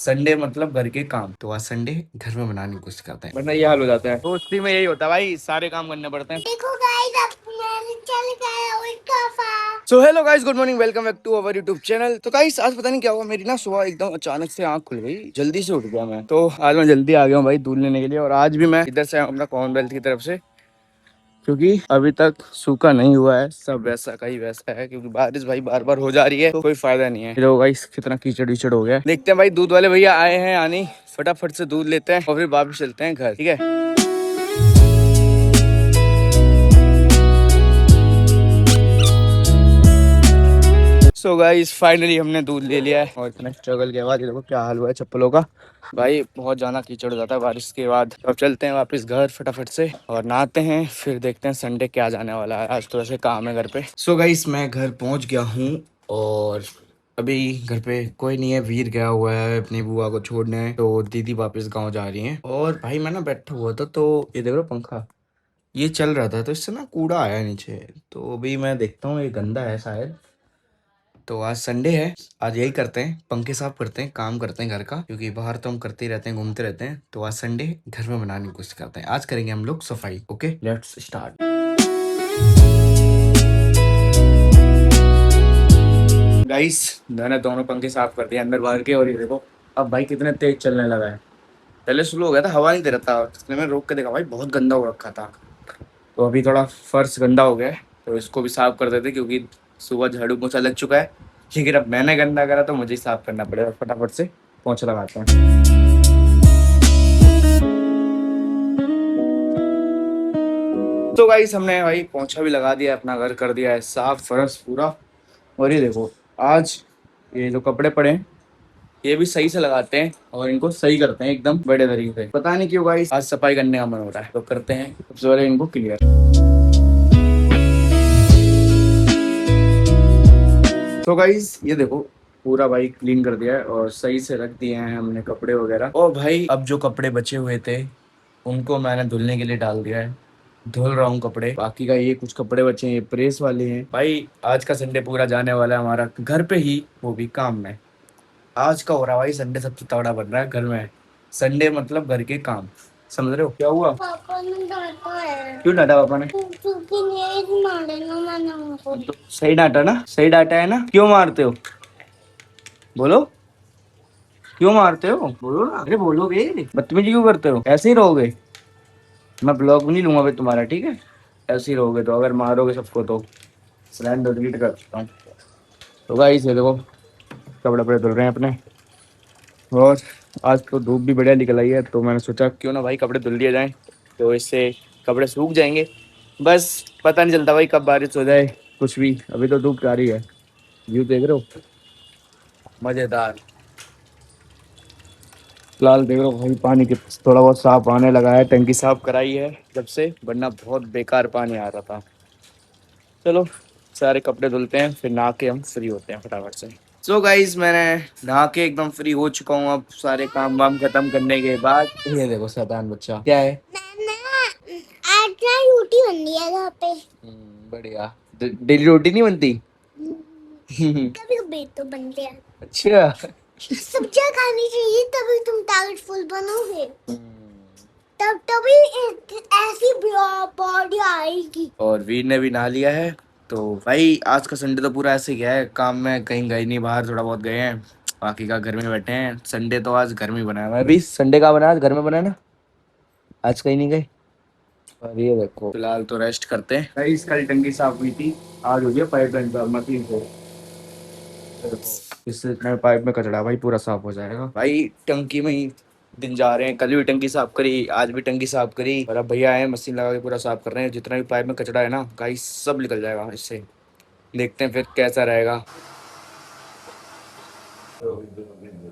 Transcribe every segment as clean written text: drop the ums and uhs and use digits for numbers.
Sunday मतलब घर के काम, तो आज संडे घर में बनाने की कोशिश करते हैं, वरना ये हाल हो जाता है। तो उसी में यही होता है भाई, सारे काम करने पड़ते हैं। देखो गाइस, अब मैं चल गया हूं काफा। So hello guys, good morning, welcome back to our YouTube channel. तो गाइस आज पता नहीं क्या हुआ, मेरी ना सुबह एकदम अचानक से आंख खुल गई, जल्दी से उठ गया मैं। तो आज मैं जल्दी आ गया हूँ भाई दूध लेने के लिए, और आज भी मैं इधर से आया हूं अपना कॉमनवेल्थ की तरफ से, क्योंकि अभी तक सूखा नहीं हुआ है, सब वैसा का ही वैसा है। क्योंकि बारिश भाई बार बार हो जा रही है, तो कोई फायदा नहीं है। देखो भाई कितना कीचड़ वीचड़ हो गया है। देखते हैं भाई दूध वाले भैया आए हैं या नहीं, फटाफट से दूध लेते हैं और फिर वापस चलते हैं घर, ठीक है। सो गाइस फाइनली हमने दूध ले लिया है, और इतना स्ट्रगल के बाद ये देखो क्या हाल हुआ है चप्पलों का। भाई बहुत जाना कीचड़ हो जाता है बारिश के बाद। तो अब चलते हैं वापस घर फटाफट से और नहाते हैं, फिर देखते हैं संडे क्या जाने वाला है। आज तो ऐसे काम है घर पे। सो गाइस मैं घर पहुंच गया हूँ, और अभी घर पे कोई नहीं है, वीर गया हुआ है अपनी बुआ को छोड़ने, तो दीदी वापस गाँव जा रही है। और भाई मैं ना बैठा हुआ था, तो ये देख रहे हो पंखा ये चल रहा था, तो इससे ना कूड़ा आया नीचे। तो अभी मैं देखता हूँ ये गंदा है शायद। तो आज संडे है, आज यही करते हैं, पंखे साफ करते हैं, काम करते हैं घर का, क्योंकि बाहर तो हम करते ही रहते हैं, घूमते रहते हैं। तो आज संडे घर में बनाने की कोशिश करते हैं, आज करेंगे हम लोग सफाई। Okay let's start. गाइस मैंने दोनों पंखे साफ कर दिए अंदर बाहर के, और ये देखो अब भाई कितने तेज चलने लगा है। पहले स्लो हो गया था, हवा नहीं दे रहा था, इसलिए मैं रोक के देखा भाई बहुत गंदा हो रखा था। तो अभी थोड़ा फर्श गंदा हो गया है, तो इसको भी साफ कर देते, क्योंकि सुबह झाड़ू पोछा लग चुका है। लेकिन अब मैंने गंदा करा तो मुझे ही साफ करना पड़ेगा, फटाफट से पोछा लगाते हैं। तो गाइस हमने भाई पोछा भी लगा दिया, अपना घर कर दिया है साफ, फर्श पूरा। और ये देखो आज ये जो कपड़े पड़े हैं ये भी सही से लगाते हैं, और इनको सही करते हैं एकदम बड़े तरीके से। पता नहीं क्यों गाइस आज सफाई करने का मन हो रहा है, तो करते हैं सबसे पहले इनको क्लियर। तो गाइस ये देखो पूरा भाई क्लीन कर दिया है, और सही से रख दिए हैं हमने कपड़े वगैरह। और भाई अब जो कपड़े बचे हुए थे उनको मैंने धुलने के लिए डाल दिया है, धुल रहा हूँ कपड़े। बाकी का ये कुछ कपड़े बचे हैं, ये प्रेस वाले हैं। भाई आज का संडे पूरा जाने वाला है हमारा घर पे ही, वो भी काम में। आज का हो रहा है भाई संडे, सबसे तगड़ा बन रहा है घर में। संडे मतलब घर के काम, समझ रहे हो। क्या हुआ, पापा ने डांटा है। क्यों डांटा पापा ने? क्योंकि नहीं मारेगा मैंने उनको। तो सही डांटा ना, सही डांटा है ना। क्यों मारते हो, बोलो क्यों मारते हो, बोलो ना। अरे बोलोगे, बदतमीजी क्यों करते हो, ऐसे ही रहोगे। मैं ब्लॉग नहीं लूंगा भाई तुम्हारा, ठीक है। ऐसे ही रहोगे, तो अगर मारोगे सबको तो स्लैंड डिलीट कर सकता हूँ। तो गाइस ये देखो कपड़े वपड़े धुल रहे हैं अपने, और आज तो धूप भी बढ़िया निकल आई है, तो मैंने सोचा क्यों ना भाई कपड़े धुल दिए जाएं, तो इससे कपड़े सूख जाएंगे। बस पता नहीं चलता भाई कब बारिश हो जाए, कुछ भी। अभी तो धूप आ रही है, व्यू देख रहे हो मजेदार। फिलहाल देख रहे हो भाई पानी के थोड़ा बहुत साफ आने लगा है, टंकी साफ कराई है जब से, वरना बहुत बेकार पानी आ रहा था। चलो सारे कपड़े धुलते हैं, फिर नहा के हम फ्री होते हैं फटाफट से। सो गाइस मैंने नहा के एकदम फ्री हो चुका हूँ, अब सारे काम वाम खत्म करने के बाद। ये देखो शैतान बच्चा क्या है। आज ना रोटी बन रही है घर पे। बढ़िया। डेली रोटी नहीं बनती? कभी कभी तो बनते हैं। अच्छा सब्जियां खानी चाहिए, तभी तुम ताकतफुल बनोगे। तब तभी ऐसी बॉडी आएगी। और वीर ने भी नहा लिया है। तो भाई आज का संडे तो पूरा ऐसे गया है, काम में कहीं गए नहीं, बाहर थोड़ा बहुत गए हैं, बाकी का घर में बैठे हैं। संडे तो आज घर में बनाया, मैं भी संडे का बनाया, घर में बनाया ना, आज कहीं नहीं गए। और ये देखो फिलहाल तो रेस्ट करते हैं। भाई कल टंकी साफ हुई थी, आज हो गया पाइपलाइन का मशीन को। इससे इतना पाइप में कचड़ा भाई पूरा साफ हो जाएगा। भाई टंकी में ही दिन जा रहे हैं, कल भी टंकी साफ करी, आज भी टंकी साफ करी, और अब भैया आए मशीन लगा के पूरा साफ कर रहे हैं। जितना भी पाइप में कचड़ा है ना गाइस सब निकल जाएगा इससे। देखते हैं फिर कैसा रहेगा।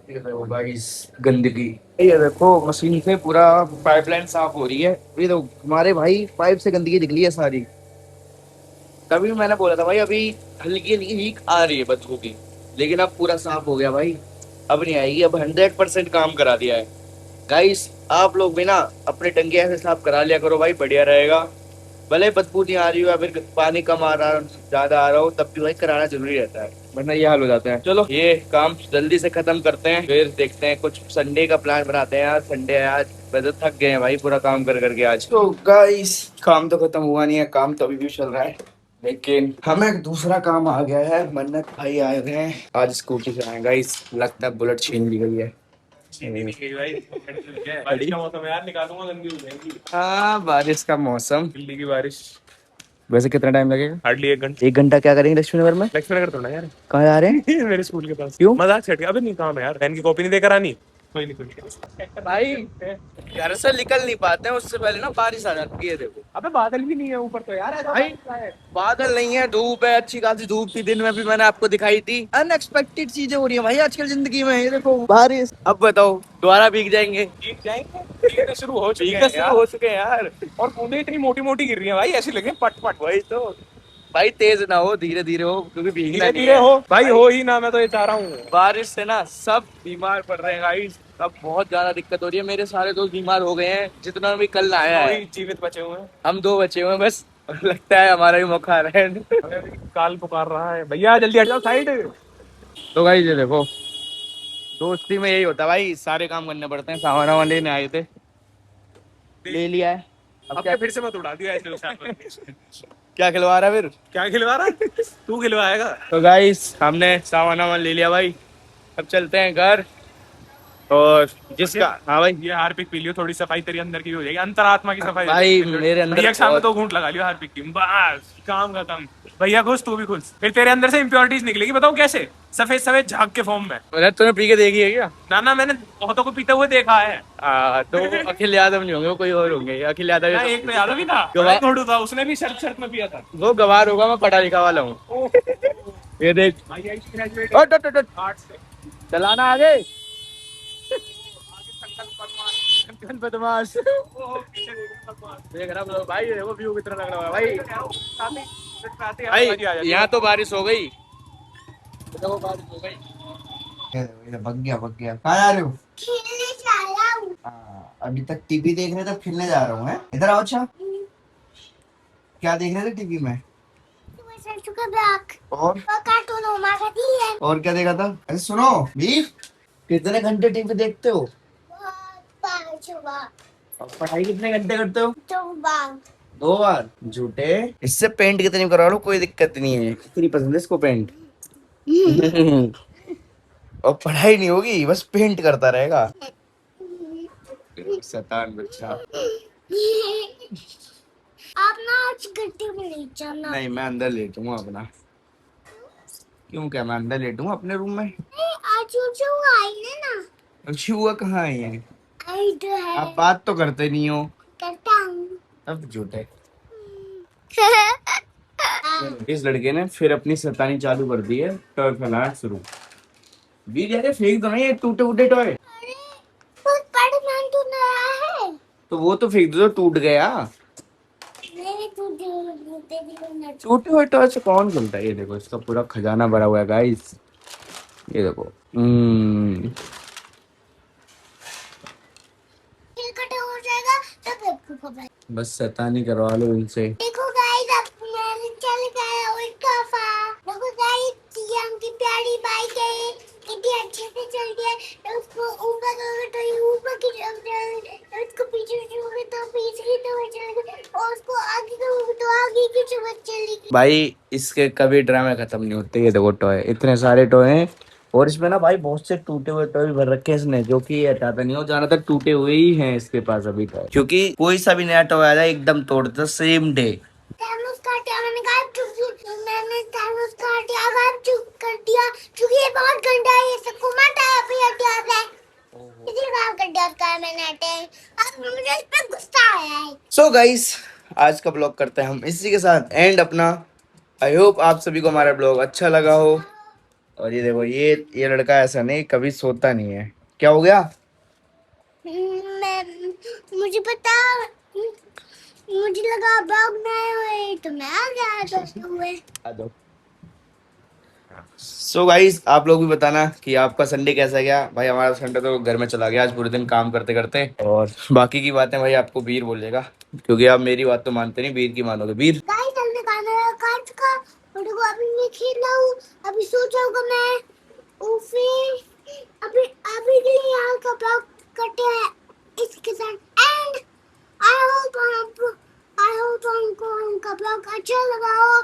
गाइस गंदगी, ये देखो मशीन से पूरा पाइपलाइन साफ हो रही है। ये तो हमारे भाई पाइप से गंदगी निकली है सारी। तभी मैंने बोला था भाई अभी हल्की हल्की लीक आ रही है बदबू की, लेकिन अब पूरा साफ हो गया भाई, अब नहीं आएगी। अब 100% काम करा दिया है। गाइस आप लोग भी ना अपने टंकी ऐसे साफ करा लिया करो भाई, बढ़िया रहेगा। भले बदबू नहीं आ रही हो या फिर पानी कम आ रहा ज्यादा आ रहा हो, तब भी भाई कराना जरूरी रहता है, वरना ये हाल हो जाता है। चलो ये काम जल्दी से खत्म करते हैं, फिर देखते हैं कुछ संडे का प्लान बनाते हैं। यार संडे है आज, वैसे थक गए हैं भाई पूरा काम कर करके आज। तो गाइस काम तो खत्म हुआ नहीं है, काम तो अभी भी चल रहा है, लेकिन हमें एक दूसरा काम आ गया है। मन्नत भाई आए हुए हैं आज स्कूटी से आए गाइस, लगता है बुलेट छीन ली गई है। बारिश का मौसम है यार, निकालूंगा, गंदी हो जाएगी। हाँ बारिश का मौसम। दिल्ली की बारिश। वैसे कितना टाइम लगेगा? हार्डली 1 घंटा। 1 घंटा क्या करेंगे लक्ष्मी नगर में? लेक्चर कर थोड़ा यार। कहाँ जा रहे हैं? मेरे स्कूल के पास। क्यों? मजाक सेट। अबे नहीं, काम है यार, बहन की कॉपी नहीं देकर आनी। कोई नहीं, कोई नहीं भाई घर से निकल नहीं पाते हैं, उससे पहले ना बारिश आ जाती है। देखो अबे बादल भी नहीं है ऊपर तो यार, ऐसा भाई बादल नहीं है, धूप है, अच्छी खासी धूप थी दिन में भी, मैंने आपको दिखाई थी। अनएक्सपेक्टेड चीजें हो रही है भाई आजकल जिंदगी में। ये देखो बारिश, अब बताओ दोबारा भीग जाएंगे? भीग जाएंगे। भीगने शुरू हो चुके हैं भीगना शुरू यार। हो चुके हैं यार। और बूंदे इतनी मोटी मोटी गिर रही हैं भाई, ऐसी लगे पट पट। वही तो भाई, तेज ना हो, धीरे धीरे हो, क्योंकि भीगना धीरे नहीं धीरे है। हो भाई, हो ही ना, मैं तो ये चाह रहा हूँ। बारिश से ना सब बीमार पड़ रहे हैं गाइस, अब बहुत ज्यादा दिक्कत हो रही है। मेरे सारे दोस्त बीमार हो गए हैं, जितना भी कल आया है। कोई जीवित बचे हुए हैं। हम 2 बचे हुए हैं बस, लगता है हमारा भी मौका आ रहा है। अबे अभी काल पुकार रहा है, भैया जल्दी हट जाओ साइड। तो गाइस ये देखो, दोस्ती में यही होता है भाई, सारे काम करने पड़ते हैं। सामान वामान लेने आए थे, ले लिया है। अब क्या फिर से मत उड़ा दिया ऐसे। क्या खिलवा रहा है फिर? क्या खिलवा रहा है? तू खिलवाएगा। तो गाइस हमने सामान वामान ले लिया भाई, अब चलते हैं घर। और जिसका, हाँ भाई ये हार्पिक पी लियो, थोड़ी सफाई तेरी अंदर की भी हो जाएगी, अंतरात्मा की सफाई हो भाई जाएगी। मेरे अंदर भैया के सामने बहुत- 2 घूंट लगा लियो हार्पिक की, बस काम खत्म। भैया खुश, तू भी खुश। फिर तेरे अंदर से इम्प्योरिटीज निकलेगी, बताओ कैसे? सफेद सफेद झाग के फॉर्म में। अरे तूने पी के देखी है क्या? ना मैंने बहुतों को पीते हुए देखा है। तो अखिल यादव नहीं होंगे, वो कोई और होंगे। अखिल यादव ना, एक तो यादव ही था, गवाह- एक घोड़ू था, उसने भी शर्त शर्त में पिया था। वो गवार होगा, मैं पढ़ा लिखा वाला हूँ। ये देख, भाई ग्रेजुएट हट, हट, हट, हट। आर्ट्स से। चलाना आगे। संकल्प बदमाश पीछे देखो, भगवान। देख रहा हूँ भाई, देखो व्यू कितना लग रहा है भाई। भाई भाई यहाँ तो बारिश हो गई, देखो बारिश हो गई। भग गया कहाँ जा रहे हो? खेलने जा रहा हूँ। हाँ, अभी तक टीवी देख रहे थे, खेलने जा रहा हूँ। है इधर आओ। अच्छा क्या देख रहे थे टीवी में? का ब्लॉग और कार्टून होमा खाती है। और क्या देखा था? अरे सुनो बीफ, कितने घंटे टीवी देखते हो? 5 बार। और पढ़ाई कितने घंटे करते हो? 2 बार। 2 बार। झूठे। इससे पेंट कितनी करा लो, कोई दिक्कत नहीं है, इतनी पसंद है इसको पेंट। और पढ़ाई नहीं होगी, बस पेंट करता रहेगा। शैतान बच्चा। आप ना आज गड्ढे में ले जाना। नहीं मैं अंदर लेटूंगा अपना। क्यों, क्या मैं अंदर लेटूंगा अपने रूम में? आज जो आई है ना, अच्छी हुआ कहाँ आई है? आई तो है। आप बात तो करते नहीं हो। करता हूँ। अब झूठे। इस लड़के ने फिर अपनी शैतानी चालू कर दी है, टॉय फैलाना शुरू। बीज यार फेंक दो ना ये टूटे फूटे टॉय। अरे बहुत बड़ा मैन तो नया है। तो वो तो फेंक दो जो टूट गया। मेरे टूटे टूटे हुए टॉय से कौन खेलता है? ये देखो इसका पूरा खजाना भरा हुआ है गाइस, ये देखो। कटा हो जाएगा तब आपको खबर। बस शैतानी करवा लो इनसे। देखो गाइस, अब मैंने चल गया और काफा। देखो गाइस, ये हमकी प्यारी बाइक है, कितनी अच्छे से चल गया। तो उसको ऊपर करोगे तो ये ऊपर की तरफ जाएगा, तो उसको पीछे करोगे तो पीछे की तरफ चलेगा, और उसको आगे करोगे तो आगे की तरफ चलेगी। भाई इसके कभी ड्रामे खत्म नहीं होते। ये देखो टॉय, इतने सारे टॉय हैं, और इसमें ना भाई बहुत से टूटे हुए टॉय भर रखे हैं इसने, जो कि ये हटाता नहीं हो, ज्यादातर टूटे हुए ही हैं इसके पास अभी तक, क्योंकि कोई सा भी नया टॉय आया एकदम तोड़ देता सेम डे। थैनोस काटा मैंने, गायब मैंने थैनोस काटा, गायब कर दिया, क्योंकि ये बहुत गंदा है, ये सबको मत आया भी हटा दे। इसी गायब कर दिया उसका मैंने हटे। अब मुझे इस पे गुस्सा आया है। सो गाइस आज का ब्लॉग करते हैं हम इसी के साथ एंड अपना। आई होप आप सभी को हमारा ब्लॉग अच्छा लगा हो। और ये देखो, ये लड़का ऐसा नहीं, कभी सोता नहीं है। क्या हो गया? मैं मुझे पता, मुझे लगा ब्लॉग नए हुए तो मैं आ गया हुए। आ जाओ। सो गाइस आप लोग भी बताना कि आपका संडे कैसा गया। भाई हमारा संडे तो घर में चला गया आज पूरे दिन काम करते करते, और बाकी की बातें भाई आपको वीर बोलेगा, क्योंकि आप मेरी बात तो मानते नहीं, वीर की मानोगे। वीर गाइस हमने खाना खा चुका, मेरे को अभी नहीं खेलना हूँ, अभी सो जाऊंगा मैं। और फिर अभी अभी के लिए यहाँ का ब्लॉग करते हैं इसके साथ। एंड आई होप आपको उनका ब्लॉग अच्छा लगा हो।